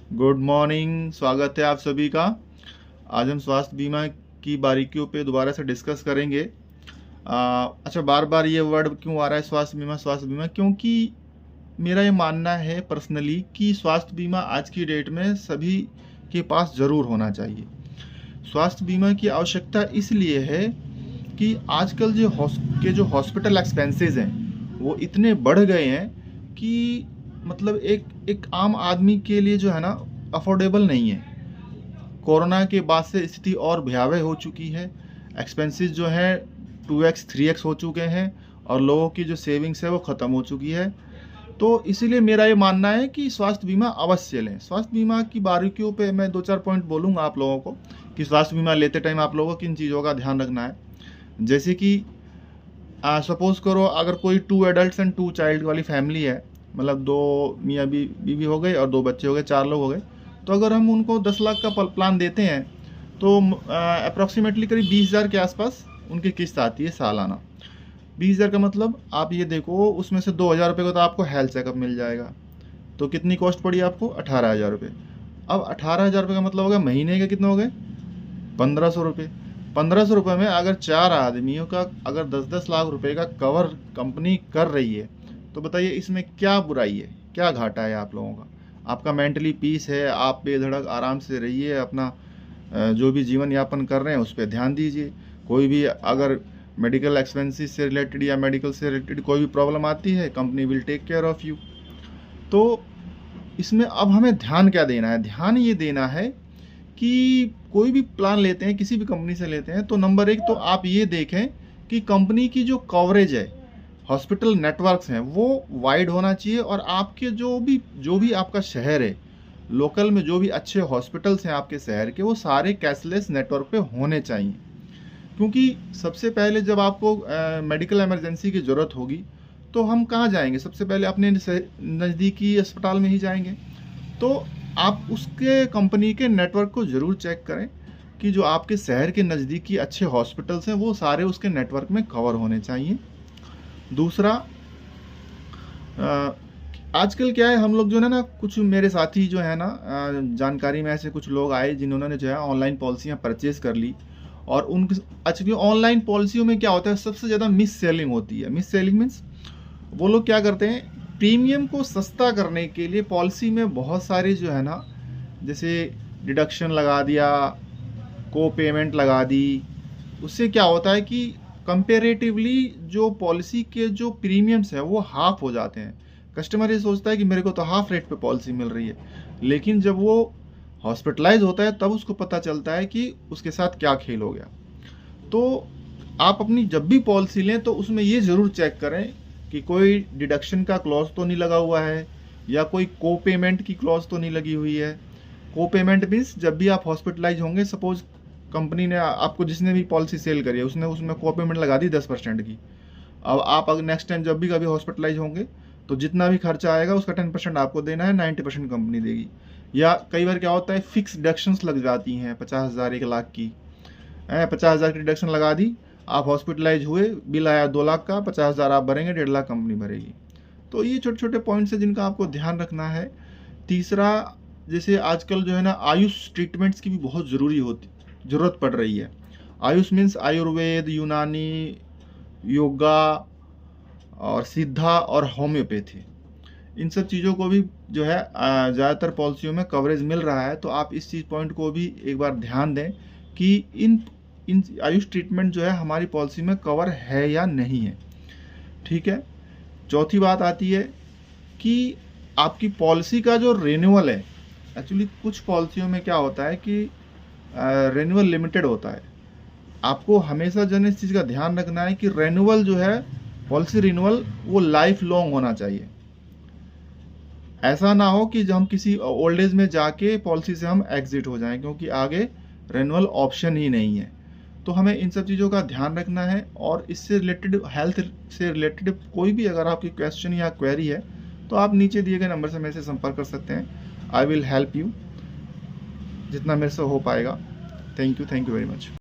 Good morning, स्वागत है आप सभी का। आज हम स्वास्थ्य बीमा की बारीकियों पे दोबारा से डिस्कस करेंगे। अच्छा, बार बार ये वर्ड क्यों आ रहा है स्वास्थ्य बीमा? क्योंकि मेरा ये मानना है पर्सनली कि स्वास्थ्य बीमा आज की डेट में सभी के पास ज़रूर होना चाहिए। स्वास्थ्य बीमा की आवश्यकता इसलिए है कि आजकल जो हॉस्पिटल एक्सपेंसेस हैं वो इतने बढ़ गए हैं कि मतलब एक एक आम आदमी के लिए जो है ना अफोर्डेबल नहीं है। कोरोना के बाद से स्थिति और भयावह हो चुकी है। एक्सपेंसेस जो है 2x 3x हो चुके हैं और लोगों की जो सेविंग्स है वो ख़त्म हो चुकी है। तो इसीलिए मेरा ये मानना है कि स्वास्थ्य बीमा अवश्य लें। स्वास्थ्य बीमा की बारीकियों पे मैं 2-4 पॉइंट बोलूँगा आप लोगों को कि स्वास्थ्य बीमा लेते टाइम आप लोगों को किन चीज़ों का ध्यान रखना है। जैसे कि सपोज़ करो अगर कोई 2 एडल्ट्स एंड 2 चाइल्ड वाली फैमिली है, मतलब 2 मियाँ बीवी हो गए और 2 बच्चे हो गए, 4 लोग हो गए। तो अगर हम उनको 10 लाख का प्लान देते हैं तो अप्रॉक्सीमेटली करीब 20,000 के आसपास उनकी किस्त आती है सालाना। 20,000 का मतलब आप ये देखो, उसमें से 2,000 रुपये का तो आपको हेल्थ चेकअप मिल जाएगा। तो कितनी कॉस्ट पड़ी आपको? 18,000 रुपये। अब 18,000 रुपये का मतलब हो गया महीने के कितने हो गए? 1,500 रुपये। 1,500 रुपये में अगर 4 आदमियों का अगर 10-10 लाख रुपए का कवर कंपनी कर रही है तो बताइए इसमें क्या बुराई है, क्या घाटा है आप लोगों का? आपका मेंटली पीस है, आप बेधड़क आराम से रहिए, अपना जो भी जीवन यापन कर रहे हैं उस पर ध्यान दीजिए। कोई भी अगर मेडिकल एक्सपेंसेस से रिलेटेड या मेडिकल से रिलेटेड कोई भी प्रॉब्लम आती है, company will take care of you. तो इसमें अब हमें ध्यान क्या देना है? ध्यान ये देना है कि कोई भी प्लान लेते हैं, किसी भी कंपनी से लेते हैं, तो नंबर 1 तो आप ये देखें कि कंपनी की जो कवरेज है, हॉस्पिटल नेटवर्क्स हैं, वो वाइड होना चाहिए और आपके जो भी आपका शहर है, लोकल में जो भी अच्छे हॉस्पिटल्स हैं आपके शहर के, वो सारे कैशलेस नेटवर्क पे होने चाहिए। क्योंकि सबसे पहले जब आपको मेडिकल इमरजेंसी की ज़रूरत होगी तो हम कहाँ जाएंगे? सबसे पहले अपने नज़दीकी अस्पताल में ही जाएंगे। तो आप उसके कंपनी के नेटवर्क को ज़रूर चेक करें कि जो आपके शहर के नज़दीकी अच्छे हॉस्पिटल्स हैं वो सारे उसके नेटवर्क में कवर होने चाहिए। दूसरा, आजकल क्या है, हम लोग जो है ना, कुछ मेरे साथी जो है ना, जानकारी में ऐसे कुछ लोग आए जिन्होंने जो है ऑनलाइन पॉलिसियाँ परचेज़ कर ली और उनके एक्चुअली ऑनलाइन पॉलिसियों में क्या होता है, सबसे ज़्यादा मिस सेलिंग होती है। मिस सेलिंग मीन्स वो लोग क्या करते हैं, प्रीमियम को सस्ता करने के लिए पॉलिसी में बहुत सारी जो है ना, जैसे डिडक्शन लगा दिया, को पेमेंट लगा दी। उससे क्या होता है कि कंपेरेटिवली जो पॉलिसी के जो प्रीमियम्स हैं वो हाफ हो जाते हैं। कस्टमर ये सोचता है कि मेरे को तो हाफ रेट पे पॉलिसी मिल रही है, लेकिन जब वो हॉस्पिटलाइज होता है तब उसको पता चलता है कि उसके साथ क्या खेल हो गया। तो आप अपनी जब भी पॉलिसी लें तो उसमें ये ज़रूर चेक करें कि कोई डिडक्शन का क्लॉज तो नहीं लगा हुआ है या कोई को पेमेंट की क्लॉज तो नहीं लगी हुई है। को पेमेंट मीन्स जब भी आप हॉस्पिटलाइज होंगे, सपोज कंपनी ने आपको, जिसने भी पॉलिसी सेल करी है, उसने उसमें को पेमेंट लगा दी 10% की। अब आप अगर नेक्स्ट टाइम जब भी कभी हॉस्पिटलाइज होंगे तो जितना भी खर्चा आएगा उसका 10% आपको देना है, 90% कंपनी देगी। या कई बार क्या होता है, फिक्स डिडक्शंस लग जाती हैं 50,000 1 लाख की। 50,000 की डिडक्शन लगा दी, आप हॉस्पिटलाइज हुए, बिल आया 2 लाख का, 50,000 आप भरेंगे, 1.5 लाख कंपनी भरेगी। तो ये छोटे छोटे पॉइंट्स हैं जिनका आपको ध्यान रखना है। तीसरा, जैसे आजकल जो है ना आयुष ट्रीटमेंट्स की भी बहुत ज़रूरत पड़ रही है। आयुष मीन्स आयुर्वेद, यूनानी, योगा और सिद्धा और होम्योपैथी। इन सब चीज़ों को भी जो है ज़्यादातर पॉलिसियों में कवरेज मिल रहा है। तो आप इस चीज़ पॉइंट को भी एक बार ध्यान दें कि इन आयुष ट्रीटमेंट जो है हमारी पॉलिसी में कवर है या नहीं है। ठीक है। चौथी बात आती है कि आपकी पॉलिसी का जो रिन्यूअल है, एक्चुअली कुछ पॉलिसियों में क्या होता है कि रिन्यूअल लिमिटेड होता है। आपको हमेशा जो है इस चीज़ का ध्यान रखना है कि रिन्यूअल जो है, पॉलिसी रिन्यूअल, वो लाइफ लॉन्ग होना चाहिए। ऐसा ना हो कि जब हम किसी ओल्ड एज में जाके पॉलिसी से हम एग्जिट हो जाएं, क्योंकि आगे रिन्यूअल ऑप्शन ही नहीं है। तो हमें इन सब चीज़ों का ध्यान रखना है। और इससे रिलेटेड, हेल्थ से रिलेटेड कोई भी अगर आपकी क्वेश्चन या क्वेरी है तो आप नीचे दिए गए नंबर से मेरे से संपर्क कर सकते हैं। आई विल हेल्प यू जितना मेरे से हो पाएगा। Thank you very much.